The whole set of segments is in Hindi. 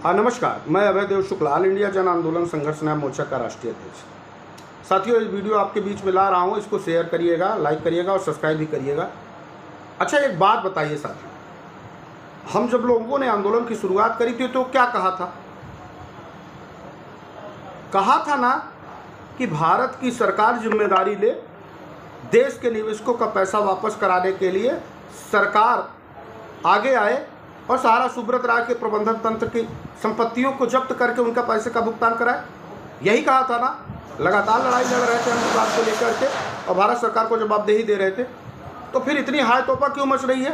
हाँ नमस्कार, मैं अभयदेव शुक्ला, ऑल इंडिया जन आंदोलन संघर्ष न्याय मोर्चा का राष्ट्रीय अध्यक्ष। साथियों, इस वीडियो आपके बीच में ला रहा हूँ, इसको शेयर करिएगा, लाइक करिएगा और सब्सक्राइब भी करिएगा। अच्छा, एक बात बताइए साथियों, हम जब लोगों ने आंदोलन की शुरुआत करी थी तो क्या कहा था? कहा था ना कि भारत की सरकार जिम्मेदारी ले, देश के निवेशकों का पैसा वापस कराने के लिए सरकार आगे आए और सहारा सुब्रत राय के प्रबंधन तंत्र की संपत्तियों को जब्त करके उनका पैसे का भुगतान कराए। यही कहा था ना। लगातार लड़ाई लड़ रहे थे हम इस बात को लेकर के और भारत सरकार को जवाबदेही दे रहे थे। तो फिर इतनी हाय तोपा क्यों मच रही है?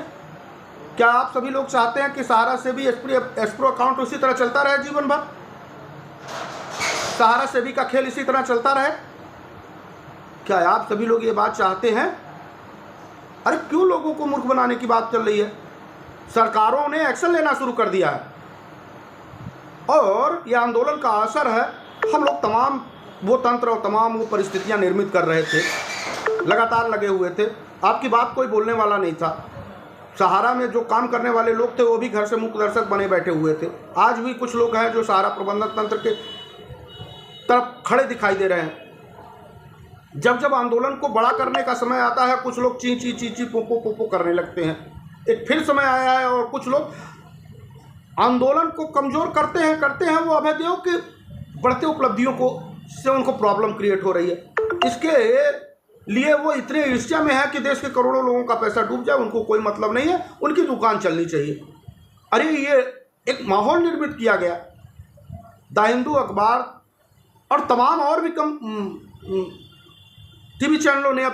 क्या आप सभी लोग चाहते हैं कि सहारा से भी एस्क्रो अकाउंट उसी तरह चलता रहे जीवन भर? सहारा से भी का खेल इसी तरह चलता रहे? क्या आप सभी लोग ये बात चाहते हैं? अरे क्यों लोगों को मूर्ख बनाने की बात चल रही है? सरकारों ने एक्शन लेना शुरू कर दिया है और यह आंदोलन का असर है। हम लोग तमाम वो तंत्र और तमाम वो परिस्थितियां निर्मित कर रहे थे, लगातार लगे हुए थे। आपकी बात कोई बोलने वाला नहीं था। सहारा में जो काम करने वाले लोग थे वो भी घर से मूक दर्शक बने बैठे हुए थे। आज भी कुछ लोग हैं जो सहारा प्रबंधन तंत्र के तरफ खड़े दिखाई दे रहे हैं। जब जब आंदोलन को बड़ा करने का समय आता है, कुछ लोग ची ची ची ची पोपो पोपो करने लगते हैं। एक फिर समय आया है और कुछ लोग आंदोलन को कमजोर करते हैं वो अभयदेव के बढ़ते उपलब्धियों को से उनको प्रॉब्लम क्रिएट हो रही है। इसके लिए वो इतने ईर्ष्या में है कि देश के करोड़ों लोगों का पैसा डूब जाए, उनको कोई मतलब नहीं है, उनकी दुकान चलनी चाहिए। अरे ये एक माहौल निर्मित किया गया। द हिंदू अखबार और तमाम और भी कम टीवी चैनलों ने अब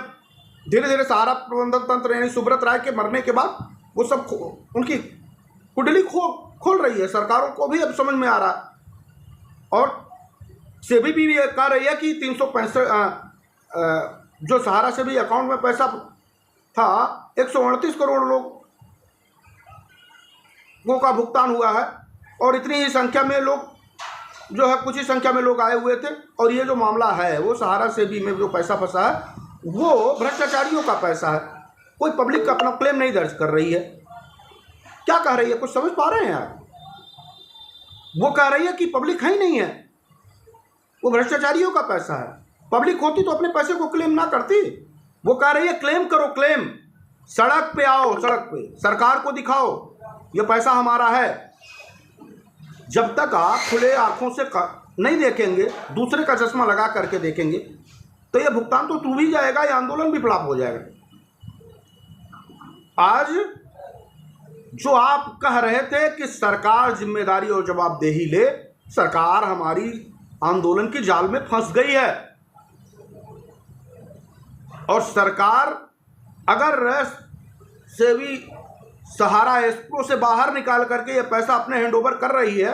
धीरे धीरे सहारा प्रबंधन तंत्र यानी सुब्रत राय के मरने के बाद वो सब उनकी कुंडली खोल रही है। सरकारों को भी अब समझ में आ रहा है और सेबी भी कह रही है कि 365 जो सहारा से भी अकाउंट में पैसा था 138 करोड़ लोगों का भुगतान हुआ है और इतनी ही संख्या में लोग जो है, कुछ ही संख्या में लोग आए हुए थे। और ये जो मामला है वो सहारा से भी में जो पैसा फंसा है वो भ्रष्टाचारियों का पैसा है। कोई पब्लिक अपना क्लेम नहीं दर्ज कर रही है। क्या कह रही है? कुछ समझ पा रहे हैं आप? वो कह रही है कि पब्लिक है ही नहीं है, वो भ्रष्टाचारियों का पैसा है। पब्लिक होती तो अपने पैसे को क्लेम ना करती। वो कह रही है क्लेम करो, क्लेम, सड़क पे आओ, सड़क पे सरकार को दिखाओ ये पैसा हमारा है। जब तक आप खुले आंखों से नहीं देखेंगे, दूसरे का चश्मा लगा करके देखेंगे, तो ये भुगतान तो टूट ही जाएगा, ये आंदोलन भी फ्लॉप हो जाएगा। आज जो आप कह रहे थे कि सरकार जिम्मेदारी और जवाबदेही ले, सरकार हमारी आंदोलन की जाल में फंस गई है। और सरकार अगर सेबी सहारा एस्क्रो से बाहर निकाल करके ये पैसा अपने हैंडओवर कर रही है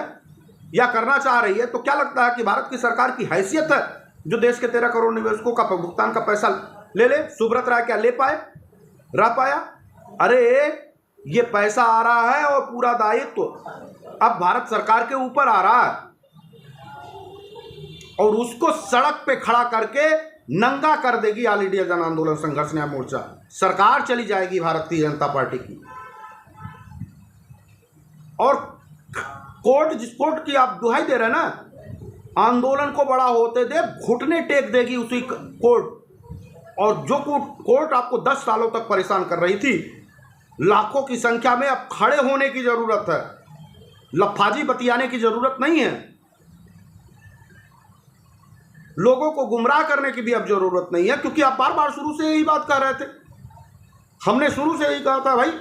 या करना चाह रही है, तो क्या लगता है कि भारत की सरकार की हैसियत है जो देश के 13 करोड़ निवेशकों का भुगतान का पैसा ले ले? सुब्रत राय क्या ले पाए, रह पाया? अरे ये पैसा आ रहा है और पूरा दायित्व अब भारत सरकार के ऊपर आ रहा है और उसको सड़क पे खड़ा करके नंगा कर देगी ऑल इंडिया जन आंदोलन संघर्ष न्याय मोर्चा। सरकार चली जाएगी भारतीय जनता पार्टी की। और कोर्ट, जिस कोर्ट की आप दुहाई दे रहे हैं ना, आंदोलन को बड़ा होते दे, घुटने टेक देगी उसी कोर्ट। और जो कोर्ट आपको 10 सालों तक परेशान कर रही थी, लाखों की संख्या में अब खड़े होने की जरूरत है, लफाजी बतियाने की जरूरत नहीं है, लोगों को गुमराह करने की भी अब जरूरत नहीं है। क्योंकि आप बार बार शुरू से यही बात कर रहे थे। हमने शुरू से यही कहा था भाई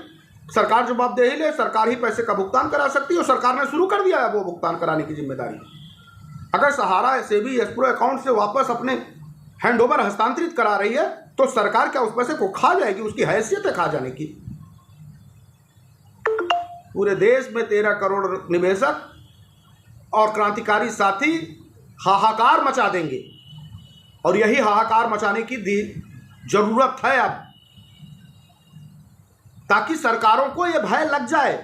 सरकार जवाबदेही ले, सरकार ही पैसे का भुगतान करा सकती है और सरकार ने शुरू कर दिया है वो भुगतान कराने की जिम्मेदारी। अगर सहारा से भी एस्क्रो अकाउंट से वापस अपने हैंडओवर हस्तांतरित करा रही है तो सरकार क्या उस पैसे को खा जाएगी? उसकी हैसियत है खा जाने की। पूरे देश में 13 करोड़ निवेशक और क्रांतिकारी साथी हाहाकार मचा देंगे और यही हाहाकार मचाने की जरूरत है अब, ताकि सरकारों को यह भय लग जाए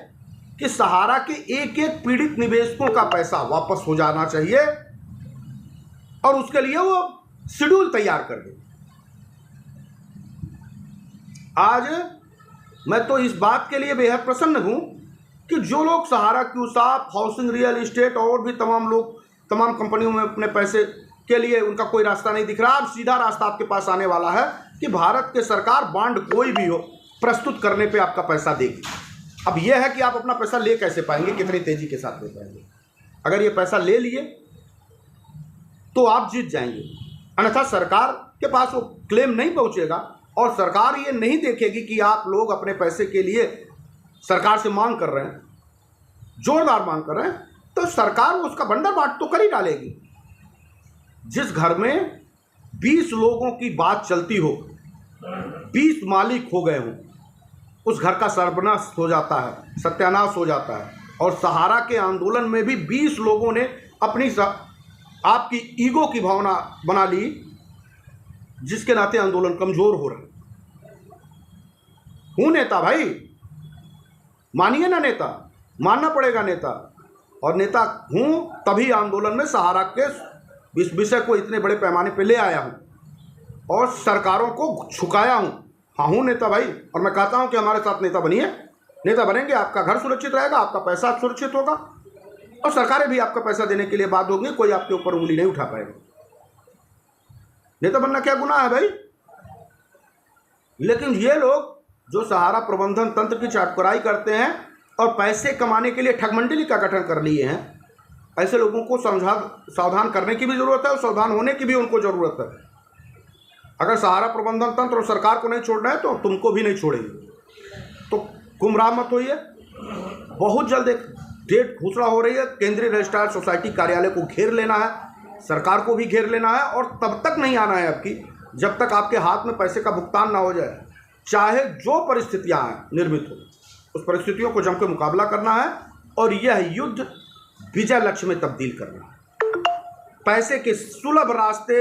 कि सहारा के एक एक पीड़ित निवेशकों का पैसा वापस हो जाना चाहिए और उसके लिए वो शेड्यूल तैयार कर दे। आज मैं तो इस बात के लिए बेहद प्रसन्न हूं कि जो लोग सहारा, क्यूसाप, हाउसिंग, रियल इस्टेट और भी तमाम लोग तमाम कंपनियों में अपने पैसे के लिए उनका कोई रास्ता नहीं दिख रहा। अब सीधा रास्ता आपके पास आने वाला है कि भारत की सरकार बॉन्ड कोई भी हो प्रस्तुत करने पे आपका पैसा देगी। अब यह है कि आप अपना पैसा ले कैसे पाएंगे, कितनी तेजी के साथ ले पाएंगे। अगर ये पैसा ले लिए तो आप जीत जाएंगे, अन्यथा सरकार के पास वो क्लेम नहीं पहुंचेगा और सरकार ये नहीं देखेगी कि आप लोग अपने पैसे के लिए सरकार से मांग कर रहे हैं, जोरदार मांग कर रहे हैं, तो सरकार उसका बंडर बाट तो कर ही डालेगी। जिस घर में 20 लोगों की बात चलती हो, 20 मालिक हो गए हों, उस घर का सर्वनाश हो जाता है, सत्यानाश हो जाता है। और सहारा के आंदोलन में भी 20 लोगों ने अपनी आपकी ईगो की भावना बना ली, जिसके नाते आंदोलन कमजोर हो रहा है। हूं नेता भाई, मानिए ना नेता, मानना पड़ेगा नेता, और नेता हूं तभी आंदोलन में सहारा के इस विषय को इतने बड़े पैमाने पे ले आया हूं और सरकारों को झुकाया हूं। हाँ, हूं नेता भाई, और मैं कहता हूं कि हमारे साथ नेता बनिए, नेता बनेंगे, आपका घर सुरक्षित रहेगा, आपका पैसा सुरक्षित होगा और सरकारें भी आपका पैसा देने के लिए बाध्य होंगी, कोई आपके ऊपर उंगली नहीं उठा पाएगा। नेता बनना क्या गुनाह है भाई? लेकिन ये लोग जो सहारा प्रबंधन तंत्र की चाटुकाराई करते हैं और पैसे कमाने के लिए ठगमंडली का गठन कर लिए हैं, ऐसे लोगों को सावधान करने की भी जरूरत है और सावधान होने की भी उनको जरूरत है। अगर सहारा प्रबंधन तंत्र और सरकार को नहीं छोड़ना है तो तुमको भी नहीं छोड़ेंगे, तो गुमराह मत होइए। बहुत जल्द एक डेट घोषणा हो रही है, केंद्रीय रजिस्ट्रार सोसाइटी कार्यालय को घेर लेना है, सरकार को भी घेर लेना है, और तब तक नहीं आना है आपकी जब तक आपके हाथ में पैसे का भुगतान ना हो जाए। चाहे जो परिस्थितियां निर्मित हो, उस परिस्थितियों को जमकर मुकाबला करना है और यह युद्ध विजय लक्ष्य में तब्दील करना है। पैसे के सुलभ रास्ते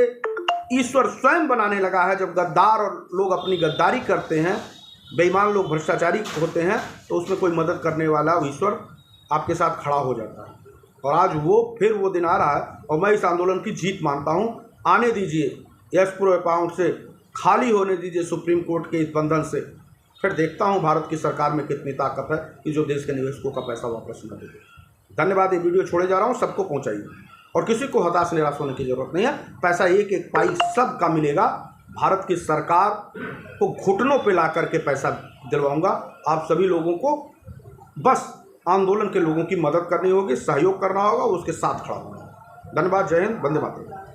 ईश्वर स्वयं बनाने लगा है। जब गद्दार और लोग अपनी गद्दारी करते हैं, बेईमान लोग भ्रष्टाचारी होते हैं, तो उसमें कोई मदद करने वाला ईश्वर आपके साथ खड़ा हो जाता है। और आज फिर वो दिन आ रहा है और मैं इस आंदोलन की जीत मानता हूँ। आने दीजिए, यस प्रो अकाउंट से खाली होने दीजिए सुप्रीम कोर्ट के इस बंधन से, फिर देखता हूँ भारत की सरकार में कितनी ताकत है कि जो देश के निवेशकों का पैसा वापस न दे। धन्यवाद। ये वीडियो छोड़े जा रहा हूँ, सबको पहुँचाइए और किसी को हताश निराश होने की जरूरत नहीं है। पैसा एक एक पाई सबका मिलेगा। भारत की सरकार को घुटनों पे ला करके पैसा दिलवाऊंगा। आप सभी लोगों को बस आंदोलन के लोगों की मदद करनी होगी, सहयोग करना होगा, उसके साथ खड़ा होगा। धन्यवाद। जय हिंद। वंदे मातरम।